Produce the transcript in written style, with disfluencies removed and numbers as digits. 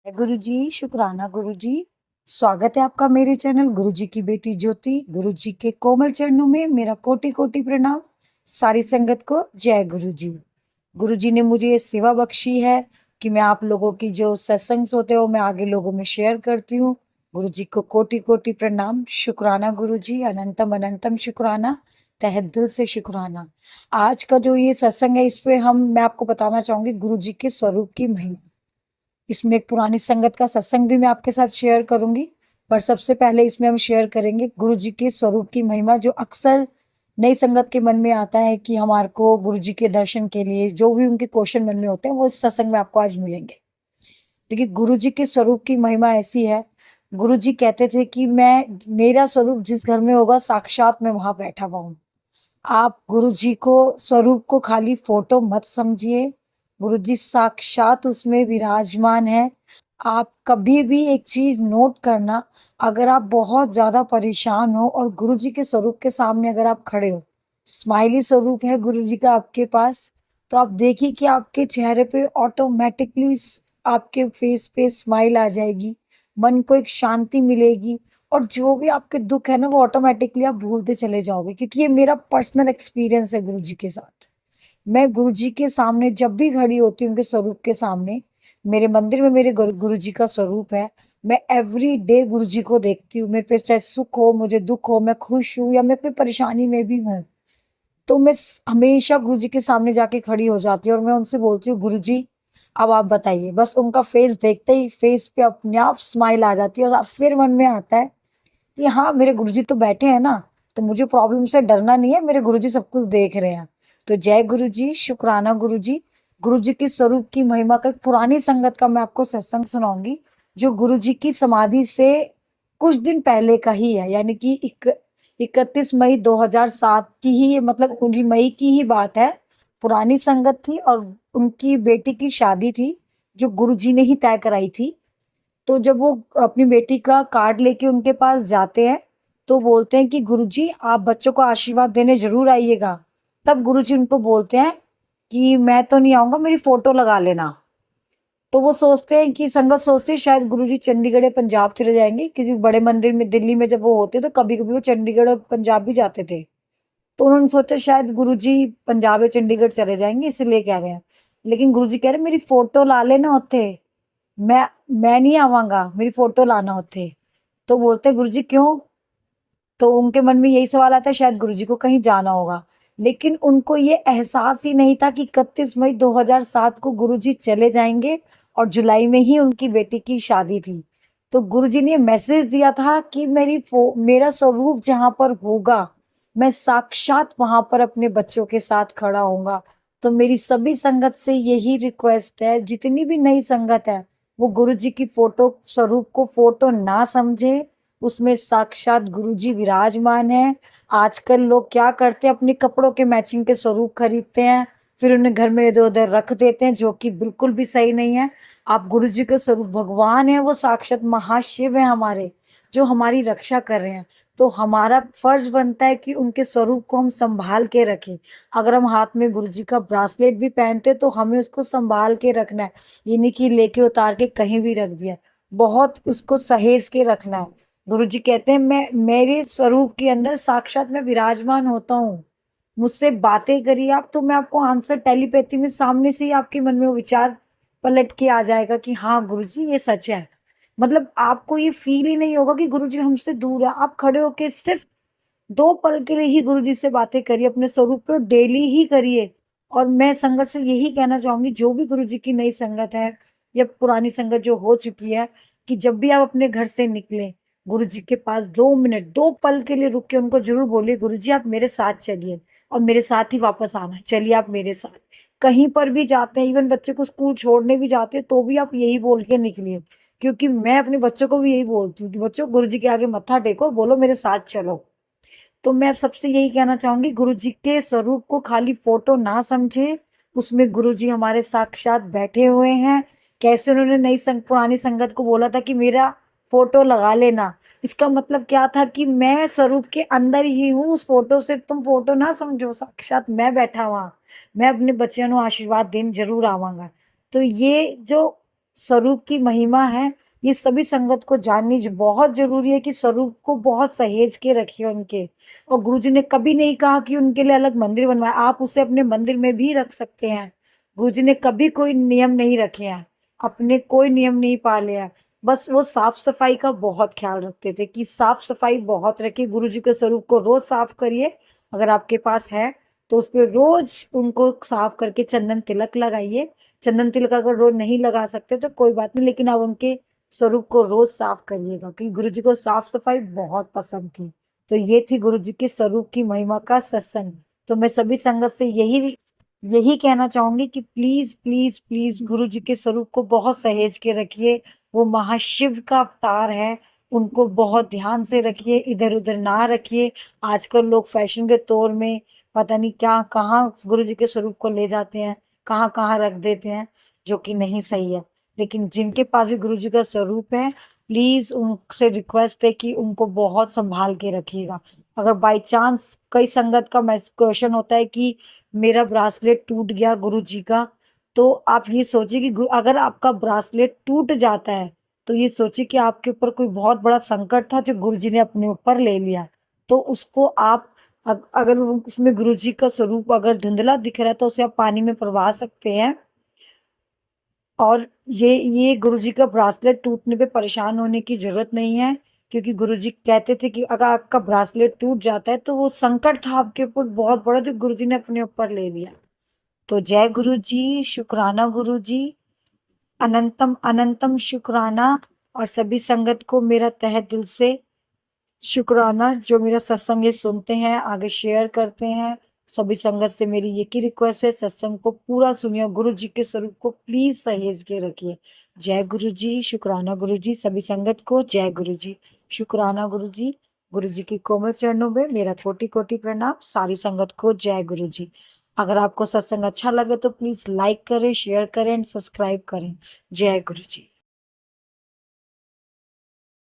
गुरु जी, शुक्राना गुरु जी। स्वागत है आपका मेरे चैनल गुरु जी की बेटी ज्योति। गुरु जी के कोमल चरणों में मेरा कोटि कोटि प्रणाम। सारी संगत को जय गुरु जी। गुरु जी ने मुझे ये सेवा बख्शी है कि मैं आप लोगों की जो सत्संग होते हो मैं आगे लोगों में शेयर करती हूँ। गुरु जी को कोटि कोटि प्रणाम, शुक्राना गुरु जी, अनंतम अनंतम शुक्राना, तहे दिल से शुक्राना। आज का जो ये सत्संग है इस पे मैं आपको बताना चाहूंगी गुरु जी के स्वरूप की महिमा। इसमें एक पुरानी संगत का सत्संग भी मैं आपके साथ शेयर करूंगी, पर सबसे पहले इसमें हम शेयर करेंगे गुरु जी के स्वरूप की महिमा, जो अक्सर नई संगत के मन में आता है कि हमारे को गुरु जी के दर्शन के लिए जो भी उनके क्वेश्चन मन में होते हैं वो इस सत्संग में आपको आज मिलेंगे। देखिए, गुरु जी के स्वरूप की महिमा ऐसी है। गुरु जी कहते थे कि मैं मेरा स्वरूप जिस घर में होगा साक्षात मैं वहां बैठा हुआ हूँ। आप गुरु जी को स्वरूप को खाली फोटो मत समझिए, गुरु जी साक्षात उसमें विराजमान है। आप कभी भी एक चीज नोट करना, अगर आप बहुत ज्यादा परेशान हो और गुरु जी के स्वरूप के सामने अगर आप खड़े हो, स्माइली स्वरूप है गुरु जी का आपके पास, तो आप देखिए कि आपके चेहरे पे ऑटोमेटिकली आपके फेस पे स्माइल आ जाएगी, मन को एक शांति मिलेगी, और जो भी आपके दुख है ना वो ऑटोमेटिकली आप भूलते चले जाओगे, क्योंकि ये मेरा पर्सनल एक्सपीरियंस है गुरु जी के साथ। मैं गुरु जी के सामने जब भी खड़ी होती हूँ, उनके स्वरूप के सामने, मेरे मंदिर में मेरे गुरु जी का स्वरूप है। मैं एवरी डे गुरु जी को देखती हूँ, मेरे पे चाहे सुख हो, मुझे दुख हो, मैं खुश हूँ या मैं कोई परेशानी में भी हूँ, तो मैं हमेशा गुरु जी के सामने जाके खड़ी हो जाती हूँ और मैं उनसे बोलती हूँ, गुरु जी अब आप बताइए। बस उनका फेस देखते ही फेस पे अपने आप स्माइल आ जाती है और फिर मन में आता है कि हाँ, मेरे गुरुजी तो बैठे हैं ना, तो मुझे प्रॉब्लम से डरना नहीं है, मेरे गुरुजी सब कुछ देख रहे हैं। तो जय गुरु जी, शुक्राना गुरु जी। गुरु जी के स्वरूप की महिमा का एक पुरानी संगत का मैं आपको सत्संग सुनाऊंगी, जो गुरु जी की समाधि से कुछ दिन पहले का ही है, यानी कि 31 मई 2007 की ही, मतलब उन्हीं मई की ही बात है। पुरानी संगत थी और उनकी बेटी की शादी थी, जो गुरु जी ने ही तय कराई थी। तो जब वो अपनी बेटी का कार्ड लेके उनके पास जाते हैं, तो बोलते हैं कि गुरुजी आप बच्चों को आशीर्वाद देने जरूर आइएगा। तब गुरुजी उनको बोलते हैं कि मैं तो नहीं आऊंगा, मेरी फोटो लगा लेना। तो वो सोचते हैं कि संगत सोचती है शायद गुरुजी चंडीगढ़ या पंजाब चले जाएंगे, क्योंकि बड़े मंदिर में दिल्ली में जब वो होते तो कभी कभी वो चंडीगढ़ और पंजाब भी जाते थे। तो उन्होंने सोचा शायद गुरुजी पंजाब या चंडीगढ़ चले जाएंगे, इसलिए कह रहे हैं। लेकिन गुरुजी कह रहे मेरी फोटो ला लेना उत्थे, मैं मैं नहीं आवांगा, मेरी फोटो लाना उत्थे। तो बोलते गुरुजी क्यों? तो उनके मन में यही सवाल आता है शायद गुरुजी को कहीं जाना होगा। लेकिन उनको ये एहसास ही नहीं था कि 31 मई 2007 को गुरुजी चले जाएंगे और जुलाई में ही उनकी बेटी की शादी थी। तो गुरुजी ने मैसेज दिया था कि मेरा स्वरूप जहां पर होगा, मैं साक्षात वहां पर अपने बच्चों के साथ खड़ा होऊंगा। तो मेरी सभी संगत से यही रिक्वेस्ट है, जितनी भी नई संगत है वो गुरुजी की फोटो स्वरूप को फोटो ना समझे, उसमें साक्षात गुरुजी विराजमान है। आजकल लोग क्या करते हैं, अपने कपड़ों के मैचिंग के स्वरूप खरीदते हैं, फिर उन्हें घर में इधर उधर रख देते हैं, जो कि बिल्कुल भी सही नहीं है। आप गुरुजी के स्वरूप भगवान है, वो साक्षात महाशिव है हमारे, जो हमारी रक्षा कर रहे हैं। तो हमारा फर्ज बनता है कि उनके स्वरूप को हम संभाल के रखें। अगर हम हाथ में गुरुजी का ब्रासलेट भी पहनते तो हमें उसको संभाल के रखना है, ये नहीं कि लेके उतार के कहीं भी रख दिया। बहुत उसको सहेज के रखना है। गुरु जी कहते हैं मैं मेरे स्वरूप के अंदर साक्षात मैं विराजमान होता हूँ। मुझसे बातें करिए आप, तो मैं आपको आंसर टेलीपैथी में सामने से ही आपके मन में वो विचार पलट के आ जाएगा कि हाँ गुरु जी ये सच है। मतलब आपको ये फील ही नहीं होगा कि गुरु जी हमसे दूर है। आप खड़े होके सिर्फ 2 पल के लिए ही गुरु जी से बातें करिए, अपने स्वरूप पे डेली ही करिए। और मैं संगत से यही कहना चाहूंगी, जो भी गुरु जी की नई संगत है या पुरानी संगत जो हो चुकी है, कि जब भी आप अपने घर से निकले, गुरु जी के पास 2 मिनट 2 पल के लिए रुक के उनको जरूर बोलिए, गुरु जी आप मेरे साथ चलिए और मेरे साथ ही वापस आना, चलिए आप मेरे साथ। कहीं पर भी जाते हैं, इवन बच्चे को स्कूल छोड़ने भी जाते हैं, तो भी आप यही बोल के निकलिए। क्योंकि मैं अपने बच्चों को भी यही बोलती हूँ कि बच्चों गुरु जी के आगे मत्था टेको, बोलो मेरे साथ चलो। तो मैं सबसे यही कहना चाहूंगी, गुरु जी के स्वरूप को खाली फोटो ना समझे, उसमें गुरु जी हमारे साक्षात बैठे हुए हैं। कैसे उन्होंने पुरानी संगत को बोला था कि मेरा फोटो लगा लेना, इसका मतलब क्या था कि मैं स्वरूप के अंदर ही हूँ, उस फोटो से तुम फोटो ना समझो, साक्षात मैं बैठा हुआ, मैं अपने बच्चों को आशीर्वाद देने जरूर आवांगा। तो ये जो स्वरूप की महिमा है, ये सभी संगत को जाननी बहुत जरूरी है कि स्वरूप को बहुत सहेज के रखिए उनके। और गुरुजी ने कभी नहीं कहा कि उनके लिए अलग मंदिर बनवाए, आप उसे अपने मंदिर में भी रख सकते हैं। गुरुजी ने कभी कोई नियम नहीं रखे हैं, अपने कोई नियम नहीं पाले हैं। बस वो साफ सफाई का बहुत ख्याल रखते थे कि साफ सफाई बहुत रखिए, गुरुजी के स्वरूप को रोज साफ करिए। अगर आपके पास है तो उस पर रोज उनको साफ करके चंदन तिलक लगाइए। चंदन तिलक अगर रोज नहीं लगा सकते तो कोई बात नहीं, लेकिन आप उनके स्वरूप को रोज साफ करिएगा, क्योंकि गुरु जी को साफ सफाई बहुत पसंद थी। तो ये थी गुरु जी के स्वरूप की महिमा का सत्संग। तो मैं सभी संगत से यही यही कहना चाहूंगी कि प्लीज प्लीज प्लीज गुरु जी के स्वरूप को बहुत सहेज के रखिए। वो महाशिव का अवतार है, उनको बहुत ध्यान से रखिए, इधर उधर ना रखिए। आजकल लोग फैशन के तौर में पता नहीं क्या कहाँ गुरु जी के स्वरूप को ले जाते हैं, कहाँ कहाँ रख देते हैं, जो कि नहीं सही है। लेकिन जिनके पास भी गुरु जी का स्वरूप है, प्लीज उनसे रिक्वेस्ट है कि उनको बहुत संभाल के रखिएगा। अगर बाई चांस कई संगत का क्वेश्चन होता है कि मेरा ब्रासलेट टूट गया गुरु जी का, तो आप ये सोचिए कि अगर आपका ब्रासलेट टूट जाता है तो ये सोचिए कि आपके ऊपर कोई बहुत बड़ा संकट था जो गुरु जी ने अपने ऊपर ले लिया। तो उसको आप अगर उसमें गुरु जी का स्वरूप अगर धुंधला दिख रहा है तो उसे आप पानी में प्रवाह सकते हैं। और ये गुरुजी का ब्रासलेट टूटने पे परेशान होने की जरूरत नहीं है, क्योंकि गुरुजी कहते थे कि अगर आपका ब्रासलेट टूट जाता है तो वो संकट था आपके ऊपर बहुत बड़ा जो गुरुजी ने अपने ऊपर ले लिया। तो जय गुरु जी, शुक्राना गुरु जी, अनंतम अनंतम शुक्राना। और सभी संगत को मेरा तहे दिल से शुक्राना, जो मेरा सत्संग ये सुनते हैं, आगे शेयर करते हैं। सभी संगत से मेरी ये की रिक्वेस्ट है, सत्संग को पूरा सुनिए, गुरु जी के स्वरूप को प्लीज सहेज के रखिए। जय गुरु जी, शुक्राना गुरु जी, सभी संगत को जय गुरु जी, शुक्राना गुरु जी। गुरु जी की कोमल चरणों में मेरा कोटि कोटि प्रणाम। सारी संगत को जय गुरु जी। अगर आपको सत्संग अच्छा लगे तो प्लीज लाइक करें, शेयर करें एंड सब्सक्राइब करें। जय गुरु जी।